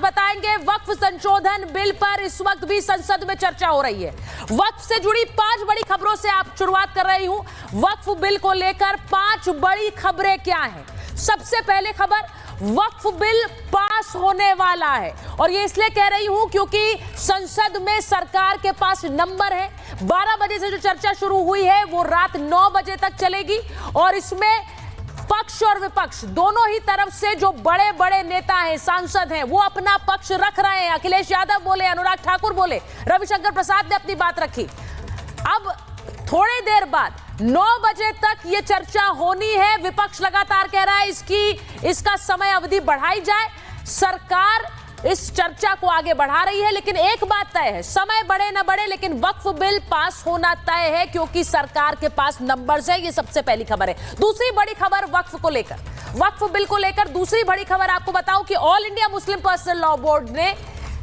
बताएंगे। वक्फ संशोधन बिल पर इस वक्त भी संसद में चर्चा हो रही है। वक्फ से जुड़ी 5 बड़ी खबरों से आप शुरुआत कर रही हूं। वक्फ बिल को लेकर 5 बड़ी खबरें क्या हैं? सबसे पहले खबर, वक्फ बिल पास होने वाला है और ये इसलिए कह रही हूं क्योंकि संसद में सरकार के पास नंबर है। 12 बजे से जो चर्चा शुरू हुई है वो रात 9 बजे तक चलेगी और इसमें पक्ष और विपक्ष दोनों ही तरफ से जो बड़े बड़े नेता हैं, सांसद हैं, वो अपना पक्ष रख रहे हैं। अखिलेश यादव बोले, अनुराग ठाकुर बोले, रविशंकर प्रसाद ने अपनी बात रखी। अब थोड़ी देर बाद 9 बजे तक ये चर्चा होनी है। विपक्ष लगातार कह रहा है इसका समय अवधि बढ़ाई जाए। सरकार इस चर्चा को आगे बढ़ा रही है, लेकिन एक बात तय है, समय बढ़े ना बढ़े लेकिन वक्फ बिल पास होना तय है क्योंकि सरकार के पास नंबर्स है। ये सबसे पहली खबर है। दूसरी बड़ी खबर वक्फ को लेकर, वक्फ बिल को लेकर दूसरी बड़ी खबर आपको बताऊं कि all India Muslim personal law board ने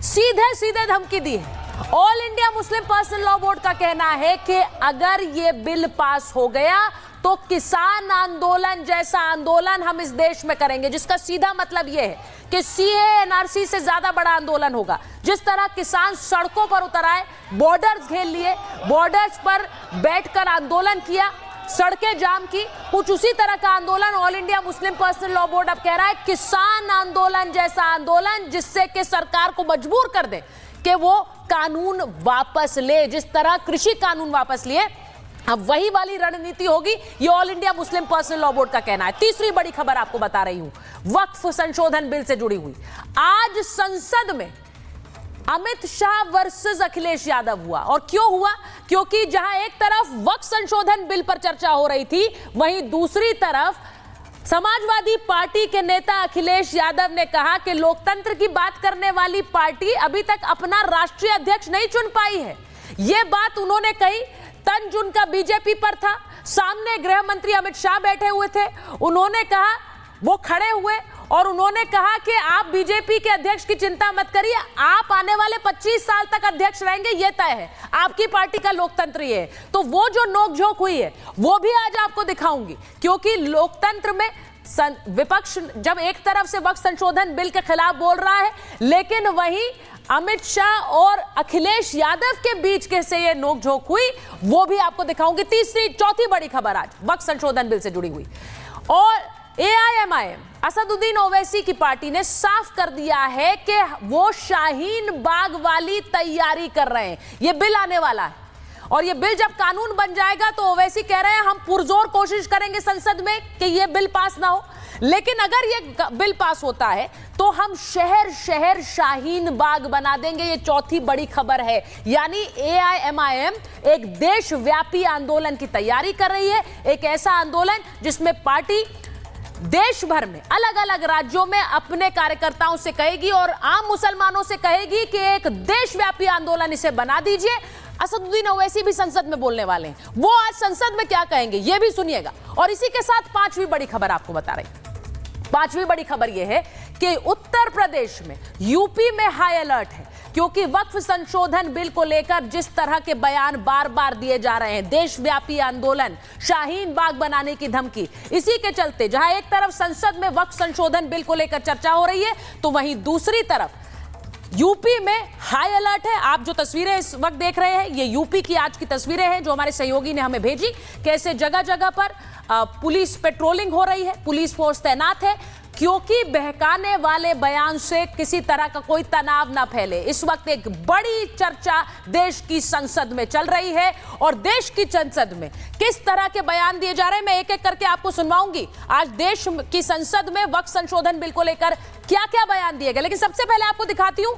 सीधे सीधे धमकी दी है। All India Muslim personal law board का कहना है कि अगर ये बिल पास हो गया तो किसान आंदोलन जैसा आंदोलन हम इस देश में करेंगे, जिसका सीधा मतलब यह है कि सीए एनआरसी से ज्यादा बड़ा आंदोलन होगा। जिस तरह किसान सड़कों पर उतर आए, बॉर्डर्स घेर लिए, बॉर्डर्स पर बैठकर आंदोलन किया, सड़कें जाम की, कुछ उसी तरह का आंदोलन all India Muslim personal law board अब कह रहा है, किसान आंदोलन जैसा आंदोलन जिससे कि सरकार को मजबूर कर दे कि वो कानून वापस ले। जिस तरह कृषि कानून वापस लिए, अब वही वाली रणनीति होगी, ये all India Muslim personal law board का कहना है। तीसरी बड़ी खबर आपको बता रही हूं, वक्फ संशोधन बिल से जुड़ी हुई। आज संसद में अमित शाह वर्सेस अखिलेश यादव हुआ। और क्यों हुआ? क्योंकि जहां एक तरफ वक्फ संशोधन बिल पर चर्चा हो रही थी, वहीं दूसरी तरफ समाजवादी पार्टी के नेता अखिलेश यादव ने कहा कि लोकतंत्र की बात करने वाली पार्टी अभी तक अपना राष्ट्रीय अध्यक्ष नहीं चुन पाई है। यह बात उन्होंने कही, तंज उनका बीजेपी पर था। सामने गृह मंत्री अमित शाह बैठे हुए थे, उन्होंने कहा, वो खड़े हुए और उन्होंने कहा कि आप बीजेपी के अध्यक्ष की चिंता मत करिए, आप आने वाले 25 साल तक अध्यक्ष रहेंगे, ये तय है, आपकी पार्टी का लोकतंत्र ये है। तो वो जो नोकझोंक हुई है वो भी आज आपको दिखाऊंगी, क्योंकि लोकतंत्र में विपक्ष जब एक तरफ से वक्फ संशोधन बिल के खिलाफ बोल रहा है, लेकिन वहीं अमित शाह और अखिलेश यादव के बीच कैसे ये नोकझोंक हुई वो भी आपको दिखाऊंगी। चौथी बड़ी खबर आज वक्फ संशोधन बिल से जुड़ी हुई। और एआईएमआईएम असदुद्दीन ओवैसी की पार्टी ने साफ कर दिया है कि वो शाहीन बाग वाली तैयारी कर रहे हैं। ये बिल आने वाला है और ये बिल जब कानून बन जाएगा तो ओवैसी कह रहे हैं हम पुरजोर कोशिश करेंगे संसद में कि ये बिल पास ना हो, लेकिन अगर ये बिल पास होता है तो हम शहर शहर शाहीन बाग बना देंगे। ये चौथी बड़ी खबर है। यानी एआईएमआईएम एक देशव्यापी आंदोलन की तैयारी कर रही है, एक ऐसा आंदोलन जिसमें पार्टी देश भर में अलग अलग राज्यों में अपने कार्यकर्ताओं से कहेगी और आम मुसलमानों से कहेगी कि एक देशव्यापी आंदोलन इसे बना दीजिए। असदुद्दीन ओवैसी भी संसद में बोलने वाले हैं, वो आज संसद में क्या कहेंगे ये भी सुनिएगा। और इसी के साथ 5वीं बड़ी खबर आपको बता रही। 5वीं बड़ी खबर यह है कि उत्तर प्रदेश में, यूपी में हाई अलर्ट है, क्योंकि वक्फ संशोधन बिल को लेकर जिस तरह के बयान बार बार दिए जा रहे हैं, देशव्यापी आंदोलन, शाहीन बाग बनाने की धमकी, इसी के चलते जहां एक तरफ संसद में वक्फ संशोधन बिल को लेकर चर्चा हो रही है तो वहीं दूसरी तरफ यूपी में हाई अलर्ट है। आप जो तस्वीरें इस वक्त देख रहे हैं ये यूपी की आज की तस्वीरें हैं जो हमारे सहयोगी ने हमें भेजी। कैसे जगह जगह पर पुलिस पेट्रोलिंग हो रही है, पुलिस फोर्स तैनात है, क्योंकि बहकाने वाले बयान से किसी तरह का कोई तनाव ना फैले। इस वक्त एक बड़ी चर्चा देश की संसद में चल रही है और देश की संसद में किस तरह के बयान दिए जा रहे हैं मैं एक एक करके आपको सुनवाऊंगी। आज देश की संसद में वक्फ संशोधन बिल को लेकर क्या क्या बयान दिए गए, लेकिन सबसे पहले आपको दिखाती हूं,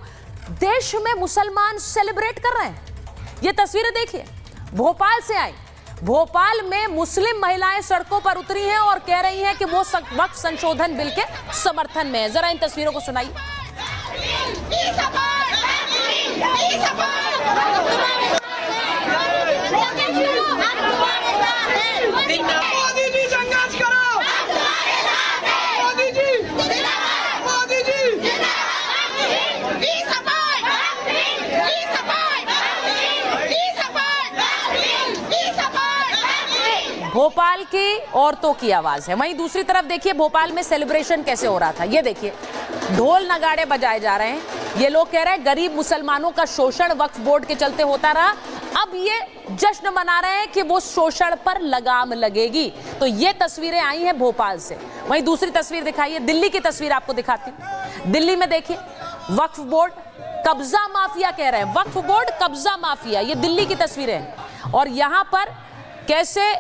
देश में मुसलमान सेलिब्रेट कर रहे हैं। ये तस्वीरें देखिए, भोपाल से आई। भोपाल में मुस्लिम महिलाएं सड़कों पर उतरी हैं और कह रही हैं कि वो वक्फ संशोधन बिल के समर्थन में है। जरा इन तस्वीरों को सुनाइए। भोपाल की औरतों की आवाज है। वहीं दूसरी तरफ देखिए भोपाल में सेलिब्रेशन कैसे हो रहा था। ये देखिए ढोल नगाड़े बजाए जा रहे हैं, ये लोग कह रहे हैं गरीब मुसलमानों का शोषण वक्फ बोर्ड के चलते होता रहा, अब ये जश्न मना रहे हैं कि वो शोषण पर लगाम लगेगी। तो ये तस्वीरें आई हैं भोपाल से। वहीं दूसरी तस्वीर दिखाइए, दिल्ली की तस्वीर आपको दिखाती हूं। दिल्ली में देखिए, वक्फ बोर्ड कब्जा माफिया कह रहे हैं, वक्फ बोर्ड कब्जा माफिया, ये दिल्ली की तस्वीरें हैं। और यहां पर कैसे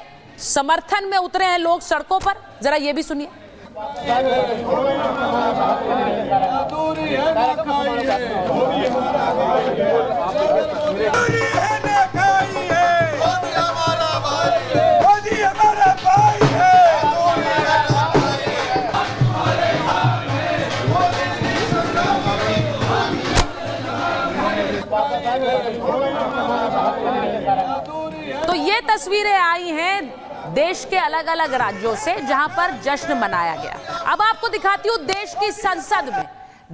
समर्थन में उतरे हैं लोग सड़कों पर, जरा ये भी सुनिए। तो ये तस्वीरें आई हैं देश के अलग अलग राज्यों से जहां पर जश्न मनाया गया। अब आपको दिखाती हूं देश की संसद में,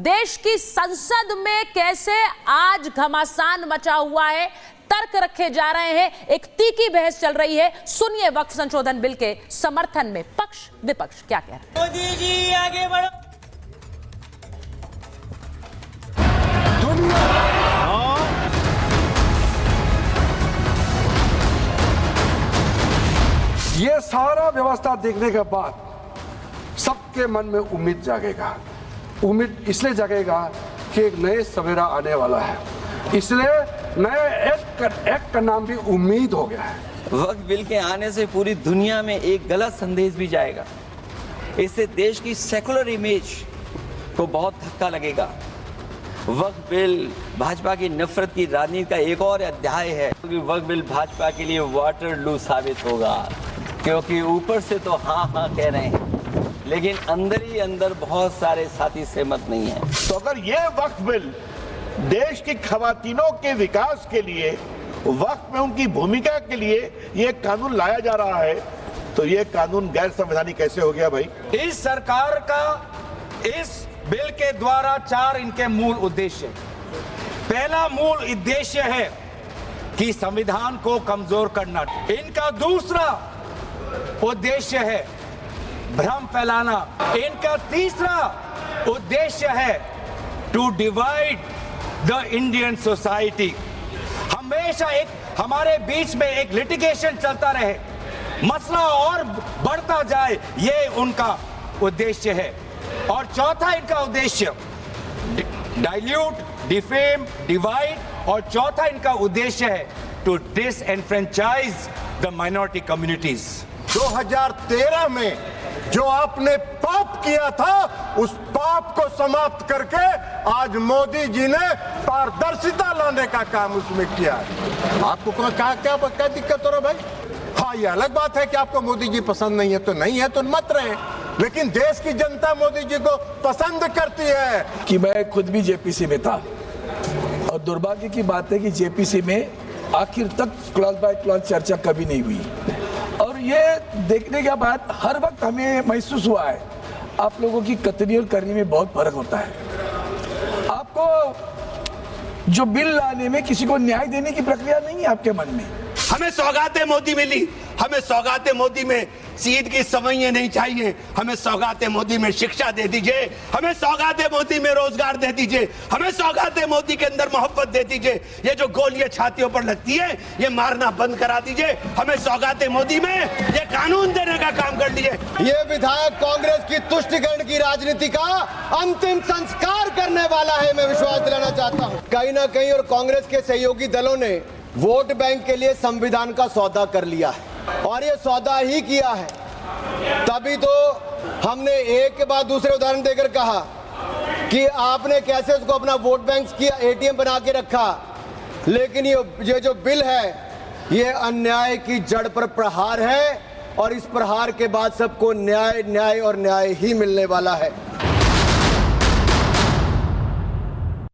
देश की संसद में कैसे आज घमासान मचा हुआ है, तर्क रखे जा रहे हैं, एक तीखी बहस चल रही है। सुनिए वक्फ संशोधन बिल के समर्थन में पक्ष विपक्ष क्या कह रहे हैं। मोदी जी आगे बढ़ो। ये सारा व्यवस्था देखने के बाद सबके मन में उम्मीद जागेगा। उम्मीद इसलिए जागेगा कि एक नए सवेरा आने वाला है, इसलिए नए एक्ट का नाम भी उम्मीद हो गया है। वक्फ बिल के आने से पूरी दुनिया में एक गलत संदेश भी जाएगा। इससे देश की सेकुलर इमेज को बहुत धक्का लगेगा। वक्फ बिल भाजपा की नफरत की राजनीति का एक और अध्याय है। वक्फ बिल भाजपा के लिए वाटरलू साबित होगा, क्योंकि ऊपर से तो हाँ हाँ कह रहे हैं, लेकिन अंदर ही अंदर बहुत सारे साथी सहमत नहीं हैं। तो अगर ये वक्फ बिल देश की खवातीनों के विकास के लिए, वक्फ में उनकी भूमिका के लिए ये कानून लाया जा रहा है, तो ये कानून गैर संवैधानिक कैसे हो गया भाई? इस सरकार का इस बिल के द्वारा 4 इनके मूल उद्देश्य। पहला मूल उद्देश्य है कि संविधान को कमजोर करना। इनका दूसरा उद्देश्य है भ्रम फैलाना। इनका तीसरा उद्देश्य है to divide the Indian society. हमेशा एक हमारे बीच में एक लिटिगेशन चलता रहे, मसला और बढ़ता जाए, ये उनका उद्देश्य है। और चौथा इनका उद्देश्य डाइल्यूट, डिफेम, डिवाइड, और चौथा इनका उद्देश्य है to disenfranchise the minority communities. 2013 में जो आपने पाप किया था, उस पाप को समाप्त करके आज मोदी जी ने पारदर्शिता लाने का काम उसमें किया है। आपको क्या दिक्कत हो रहा भाई? हाँ, ये अलग बात है कि आपको मोदी जी पसंद नहीं है तो नहीं है, तो मत रहे, लेकिन देश की जनता मोदी जी को पसंद करती है। कि मैं खुद भी जेपीसी में था, और दुर्भाग्य की बात है कि जेपीसी में आखिर तक क्लॉज बाय क्लॉज चर्चा कभी नहीं हुई। और ये देखने के बाद हर वक्त हमें महसूस हुआ है आप लोगों की कतनी और करनी में बहुत फर्क होता है। आपको जो बिल लाने में किसी को न्याय देने की प्रक्रिया नहीं है आपके मन में। हमें सौगातें मोदी मिली, हमें सौगातें मोदी में सीध की सवैयां नहीं चाहिए, हमें सौगातें मोदी में शिक्षा दे दीजिए, हमें सौगातें मोदी में रोजगार दे दीजिए, हमें सौगातें मोदी के अंदर मोहब्बत दे दीजिए। ये जो गोलियां छातियों पर लगती है, ये मारना बंद करा दीजिए। हमें सौगातें मोदी में ये कानून देने का काम कर लीजिए। ये विधायक कांग्रेस की तुष्टिकरण की राजनीति का अंतिम संस्कार करने वाला है, मैं विश्वास दिलाना चाहता हूँ। कहीं ना कहीं और कांग्रेस के सहयोगी दलों ने वोट बैंक के लिए संविधान का सौदा कर लिया है, और ये सौदा ही किया है। तभी तो हमने एक के बाद दूसरे उदाहरण देकर कहा कि आपने कैसे उसको अपना वोट बैंक किया, एटीएम बना के रखा। लेकिन ये जो बिल है, ये अन्याय की जड़ पर प्रहार है, और इस प्रहार के बाद सबको न्याय न्याय और न्याय ही मिलने वाला है।